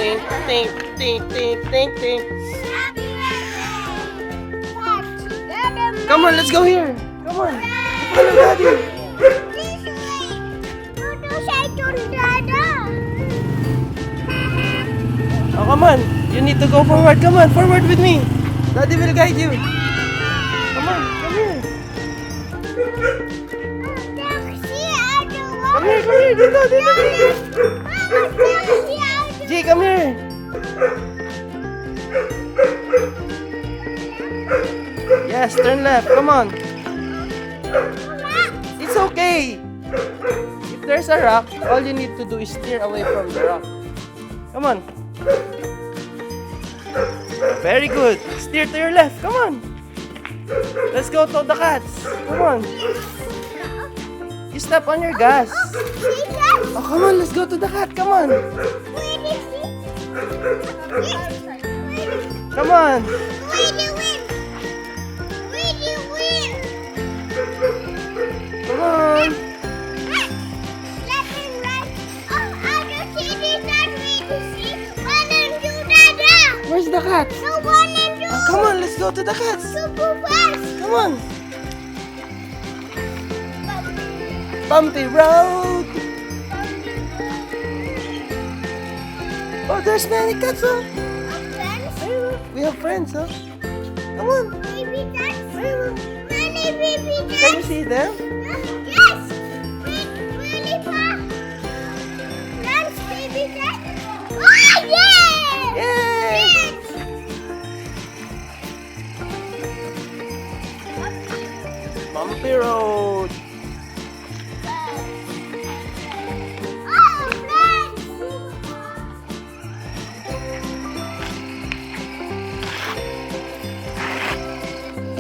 Think, think, think, think, think, think. Come on, let's go here. Come on. Follow Daddy. Oh, come on. You need to go forward. Come on, forward with me. Daddy will guide you. Come on, come here. Come here, come here. Dito, dito, dito. G, come here. Yes, turn left. Come on. It's okay. If there's a rock, all you need to do is steer away from the rock. Come on. Very good. Steer to your left. Come on. Let's go to the cats. Come on. You step on your gas. Oh, come on. Let's go to the cat. Come on. Come on. Come on. Where's the cat? Oh, come on, let's go to the cats. Super fast. Come on. Bumpy road. Oh, there's many cats, huh? We have friends, huh? Come on. Baby cats. Many baby cats. Can you see them? Yes. Really fast. Dance, baby cat. Oh, yeah. Yay! Bumpy road.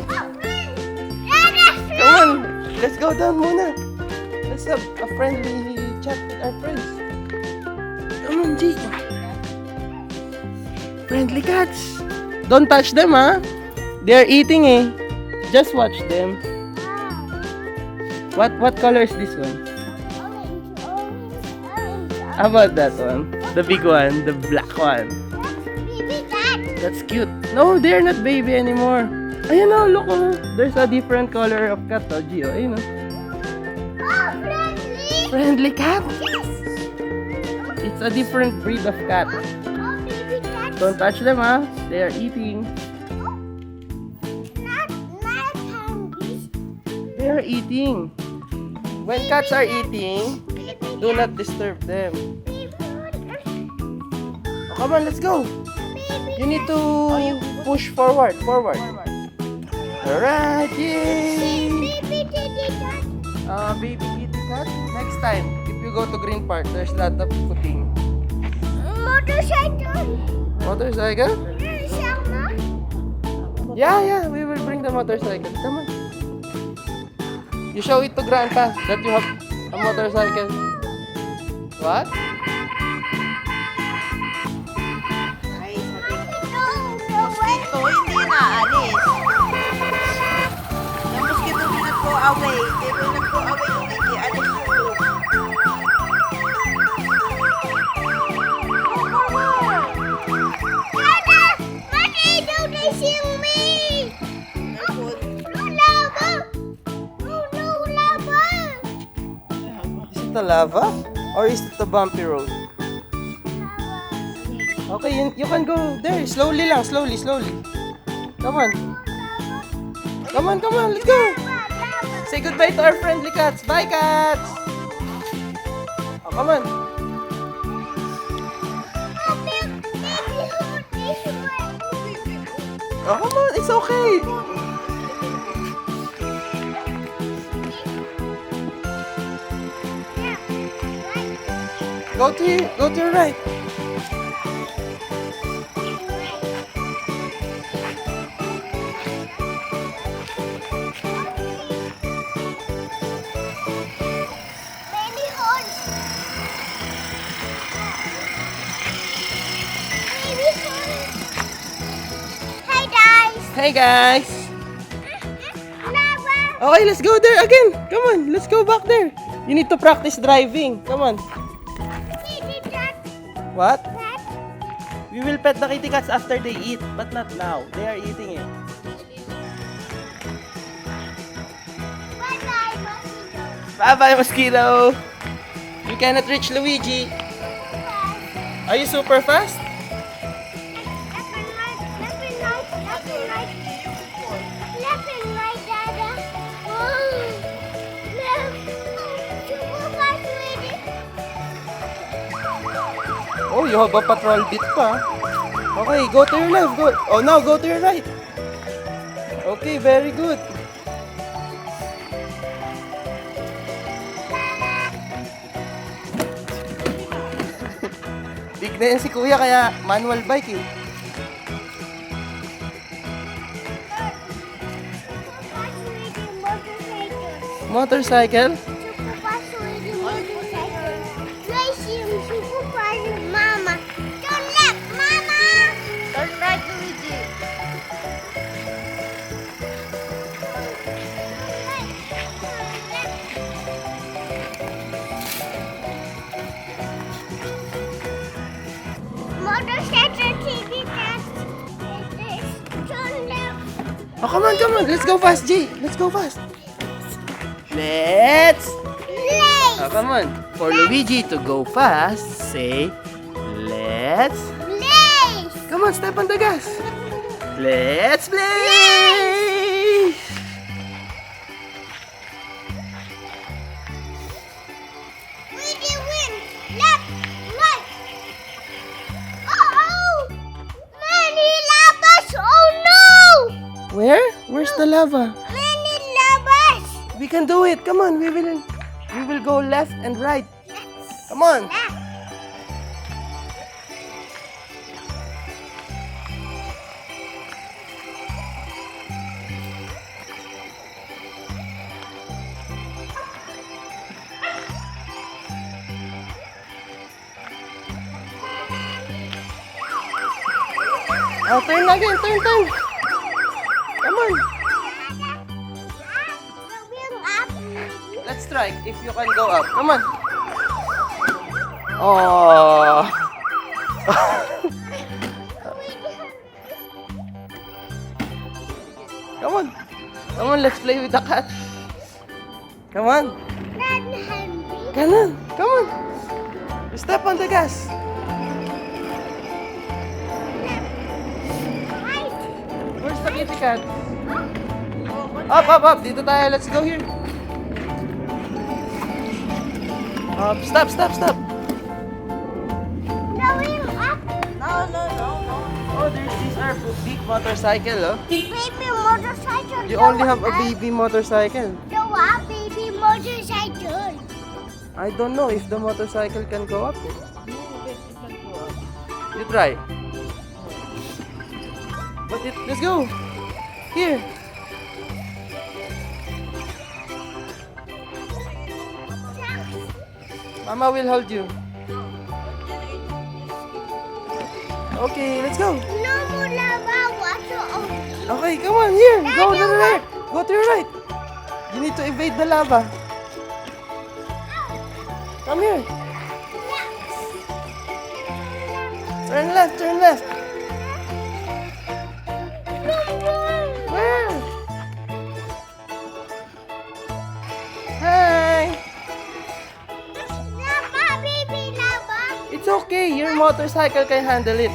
Oh, friends. Come on, let's go down muna. Let's have a friendly chat with our friends. Come on, G. Friendly cats. Don't touch them, huh? They're eating, eh. Just watch them. What color is this one? How about that one? The big one, the black one. Baby cat. That's cute. No, they're not baby anymore. Ayun oh, look oh. There's a different color of cat oh, Gio. Ayun oh. Oh, friendly. Friendly cat? Yes. It's a different breed of cat. Oh, baby cat. Don't touch them ah. They are eating. Not hungry. They are eating. When cats are eating, do not disturb them. Oh, come on, let's go. You need to push forward, forward. Alright, yay! Baby kitty cat. Baby kitty cat. Next time, if you go to Green Park, there's a lot of footing. Motorcycle. Motorcycle? Sama. Yeah, we will bring the motorcycle. Come on. You show it to Grandpa that you have a motorcycle. What? Mosquito, hindi naalis. Yung mosquito will not go away. They will not go away kung hindi alis yung Is it a lava? Or is it a bumpy road? Okay, you can go there. Slowly lang, slowly. Come on. Come on, let's go. Say goodbye to our friendly cats. Bye, cats. Oh, come on. Oh, come on. It's okay. Go to your right. Hey guys! Okay, let's go there again. Come on, let's go back there. You need to practice driving. Come on. What? We will pet the kitty cats after they eat, but not now. They are eating it. Bye-bye, mosquito. Bye-bye, mosquito. You cannot reach Luigi. Are you super fast? Left and right, left and right, left and right. Left and right, Dada. Oh, left. Super fast, Luigi. Oh, you have a patrol bit pa. Okay, go to your left. Go. Oh, now go to your right. Okay, very good. Big na yan si Kuya, kaya manual bike eh. Super fast, Luigi, motorcycle. Motorcycle? Super fast, Luigi, motorcycle. Racing, super fast, Mama. Turn left, Mama. Turn right, Luigi. Motorcycle TV cats. Turn left. Oh, come on, come on. Let's go fast, G. Let's go fast. Let's. Lace. Oh, come on. For Luigi to go fast, say, let's. Lace. Come on, step on the gas. Let's play. Luigi win. Left, right. Oh, many lavas. Oh no. Where? Where's the lava? Many lavas. We can do it. Come on, we will go left and right. Come on. Left. Oh, turn again, turn. Come on. Going up, Luigi. Let's try if you can go up. Come on. Oh. Come on. Come on, let's play with the cat. Come on. Not hungry. Come on. Come on. Step on the gas. Right. Where's the kitty cat? Up. Dito tayo. Let's go here. Stop. Going up. No. Oh, these are big motorcycle, oh. Baby motorcycle. You only have a baby motorcycle. No, a baby motorcycle. I don't know if the motorcycle can go up. You try. Let's go. Here. Mama will hold you. Okay, let's go. No more lava, water only. Okay, come on, here. Go to the right. Go to your right. You need to evade the lava. Come here. Turn left. Where? Hi. Lava, baby lava. It's okay. Your motorcycle can handle it.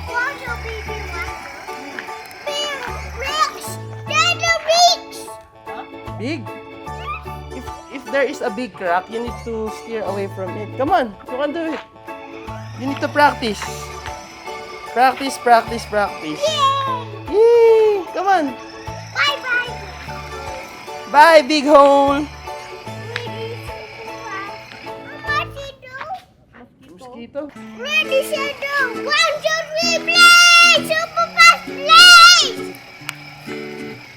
Water, baby water. Big rocks. They're the rocks. Big? If there is a big crack, you need to steer away from it. Come on, you can do it. You need to practice. Practice. Yay. Yay! Come on. Bye-bye. Bye, big hole. Mosquito. Ready, set, go. 1, 2, 3, play! Super fast, play!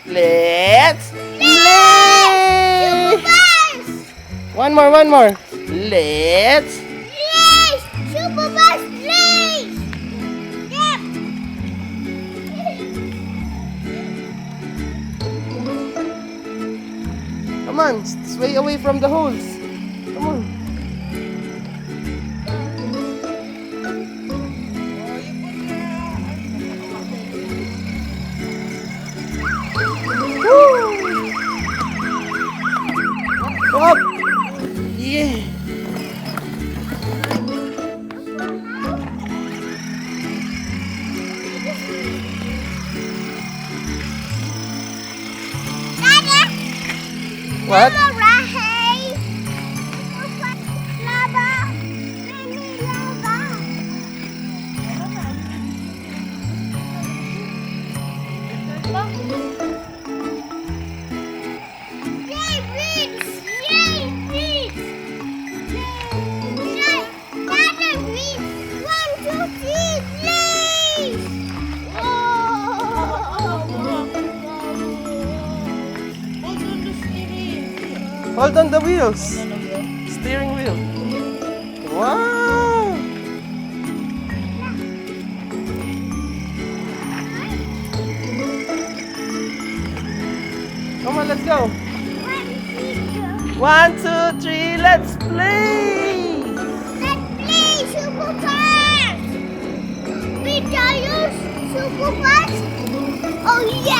Let's Super play. fast! One more. Let's. Play! Super fast, play! Yep. Come on, sway away from the holes. Come on. Luigi! Dada! What? Rahay! Lava! Mini lava! Yay, Rich! Yay, Rich! Yay! Dada, Rich! 1, 2, 3, please! Hold on the wheels. Steering wheel. Wow! Come on, let's go. 1, 2, 3, let's play! Let's play super fast! We tell you super fast? Oh yeah!